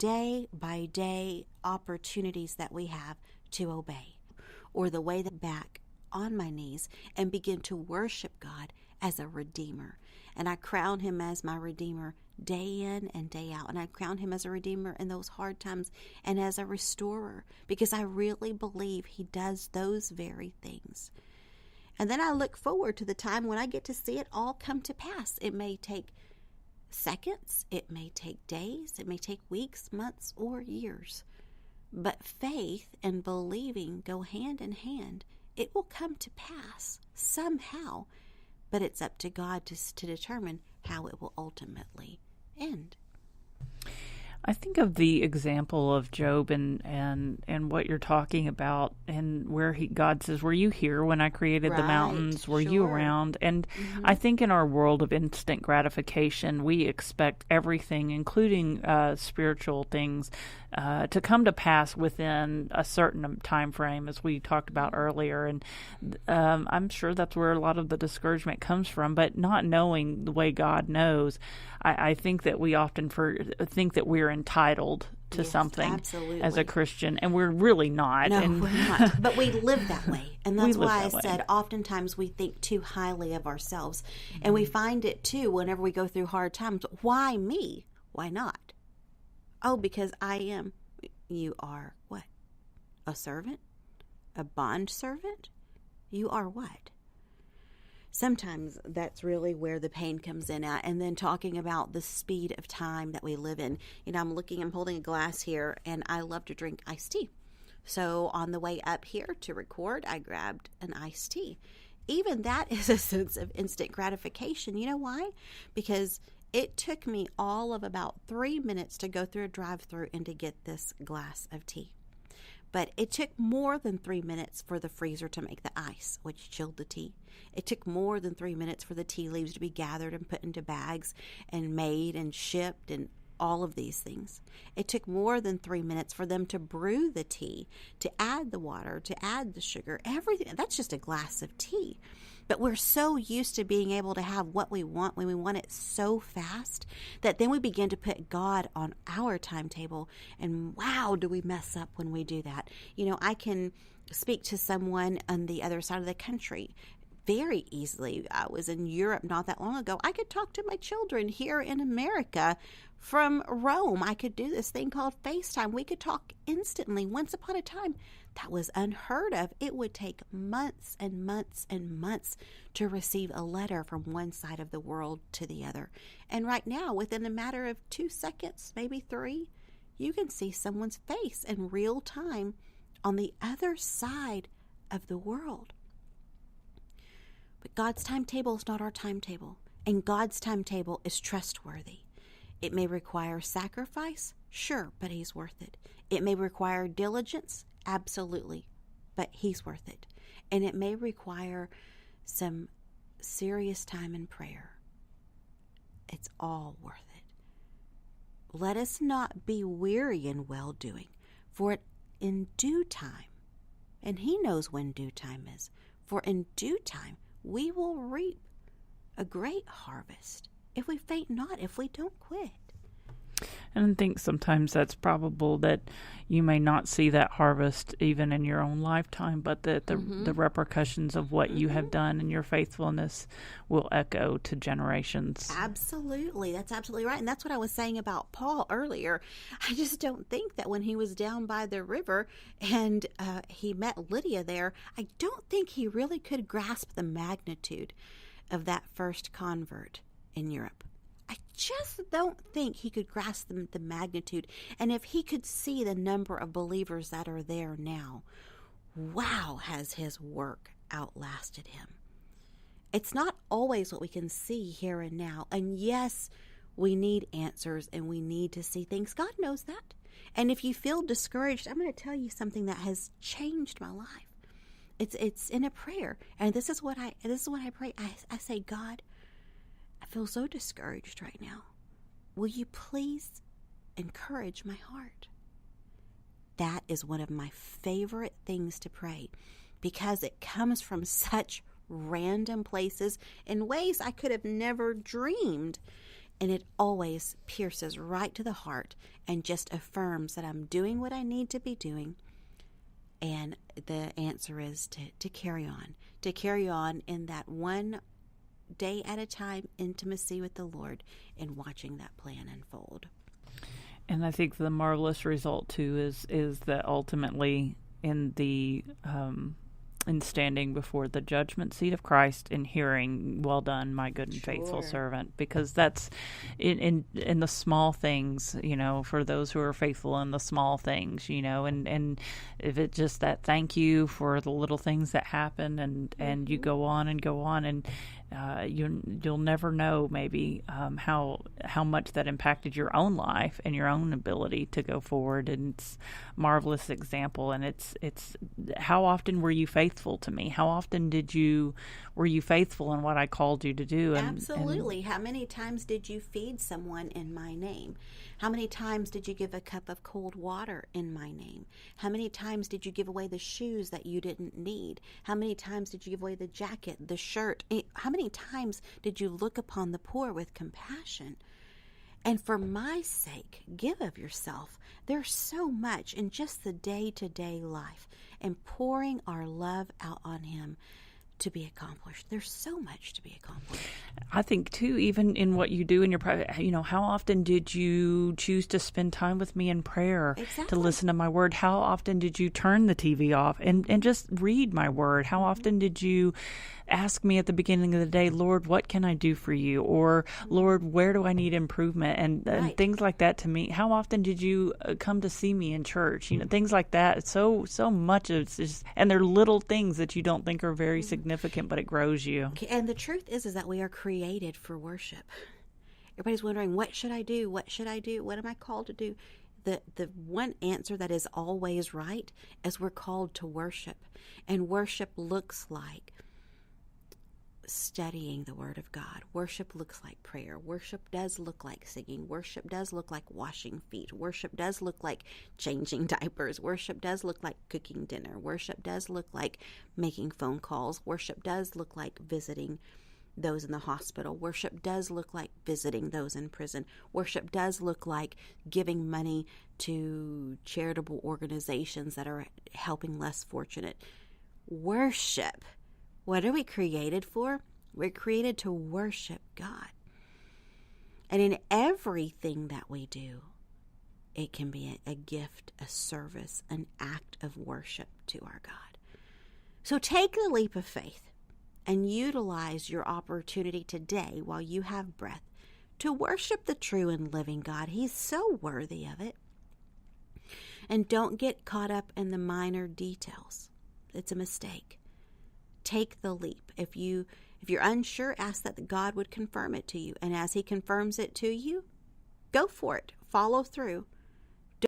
day by day opportunities that we have to obey, or the way that back on my knees and begin to worship God as a redeemer. And I crown him as my redeemer day in and day out. And I crown him as a redeemer in those hard times and as a restorer, because I really believe he does those very things. And then I look forward to the time when I get to see it all come to pass. It may take seconds, it may take days, it may take weeks, months, or years. But faith and believing go hand in hand. It will come to pass somehow, but it's up to God to determine how it will ultimately end. I think of the example of Job and what you're talking about, and where God says, "Were you here when I created the mountains? Were you around?" And I think in our world of instant gratification, we expect everything, including spiritual things, to come to pass within a certain time frame, as we talked about earlier. And I'm sure that's where a lot of the discouragement comes from. But not knowing the way God knows, I think that we often think that we're entitled to something as a Christian, and we're really not. No, we're not. But we live that way. And that's why I said oftentimes we think too highly of ourselves. And we find it too whenever we go through hard times. Why me? Why not? Oh, because I am. You are what? A servant? A bond servant? You are what? Sometimes that's really where the pain comes in at. And then talking about the speed of time that we live in. You know, I'm holding a glass here, and I love to drink iced tea. So on the way up here to record, I grabbed an iced tea. Even that is a sense of instant gratification. You know why? Because it took me all of about 3 minutes to go through a drive-thru and to get this glass of tea. But it took more than 3 minutes for the freezer to make the ice, which chilled the tea. It took more than 3 minutes for the tea leaves to be gathered and put into bags and made and shipped and all of these things. It took more than 3 minutes for them to brew the tea, to add the water, to add the sugar, everything. That's just a glass of tea. But we're so used to being able to have what we want when we want it so fast that then we begin to put God on our timetable. And wow, do we mess up when we do that. You know, I can speak to someone on the other side of the country very easily. I was in Europe not that long ago. I could talk to my children here in America from Rome. I could do this thing called FaceTime. We could talk instantly. Once upon a time, that was unheard of. It would take months and months and months to receive a letter from one side of the world to the other. And right now, within a matter of 2 seconds, maybe 3, you can see someone's face in real time on the other side of the world. But God's timetable is not our timetable, and God's timetable is trustworthy. It may require sacrifice, sure, but He's worth it. It may require diligence, absolutely, but He's worth it. And it may require some serious time in prayer. It's all worth it. Let us not be weary in well-doing, for in due time, and He knows when due time is, for in due time we will reap a great harvest if we faint not, if we don't quit. And I think sometimes that's probable that you may not see that harvest even in your own lifetime, but that the repercussions of what you have done and your faithfulness will echo to generations. Absolutely. That's absolutely right. And that's what I was saying about Paul earlier. I just don't think that when he was down by the river and he met Lydia there, I don't think he really could grasp the magnitude of that first convert in Europe. I just don't think he could grasp the magnitude. And if he could see the number of believers that are there now, wow, has his work outlasted him. It's not always what we can see here and now. And yes, we need answers and we need to see things. God knows that. And if you feel discouraged, I'm going to tell you something that has changed my life. It's in a prayer. And this is what I pray. I say, God, I feel so discouraged right now. Will you please encourage my heart? That is one of my favorite things to pray because it comes from such random places in ways I could have never dreamed. And it always pierces right to the heart and just affirms that I'm doing what I need to be doing. And the answer is to carry on in that one day at a time intimacy with the Lord and watching that plan unfold. And I think the marvelous result too is that ultimately in the in standing before the judgment seat of Christ and hearing, "Well done, my good and faithful servant," because that's in the small things, for those who are faithful in the small things, and if it's just that thank you for the little things that happen, and you go on and you'll never know maybe how much that impacted your own life and your own ability to go forward. And it's a marvelous example. And it's how often were you faithful to me? How often were you faithful in what I called you to do? Absolutely. How many times did you feed someone in my name? How many times did you give a cup of cold water in my name? How many times did you give away the shoes that you didn't need? How many times did you give away the jacket, the shirt? How many times did you look upon the poor with compassion? And for my sake, give of yourself. There's so much in just the day-to-day life and pouring our love out on Him to be accomplished. There's so much to be accomplished. I think too, even in what you do in your private, how often did you choose to spend time with me in prayer, to listen to my word? How often did you turn the TV off and just read my word? How often did you ask me at the beginning of the day, "Lord, what can I do for you?" Or, "Lord, where do I need improvement?" And things like that to me. How often did you come to see me in church? Things like that. So much of it's just, and they're little things that you don't think are very significant, but it grows you. And the truth is that we are created for worship. Everybody's wondering, what should I do? What should I do? What am I called to do? The one answer that is always right is we're called to worship. And worship looks like studying the Word of God. Worship looks like prayer. Worship does look like singing. Worship does look like washing feet. Worship does look like changing diapers. Worship does look like cooking dinner. Worship does look like making phone calls. Worship does look like visiting those in the hospital. Worship does look like visiting those in prison. Worship does look like giving money to charitable organizations that are helping less fortunate. Worship. What are we created for? We're created to worship God. And in everything that we do, it can be a gift, a service, an act of worship to our God. So take the leap of faith and utilize your opportunity today while you have breath to worship the true and living God. He's so worthy of it. And don't get caught up in the minor details. It's a mistake. Take the leap. If you're unsure, ask that God would confirm it to you. And as He confirms it to you, go for it. Follow through.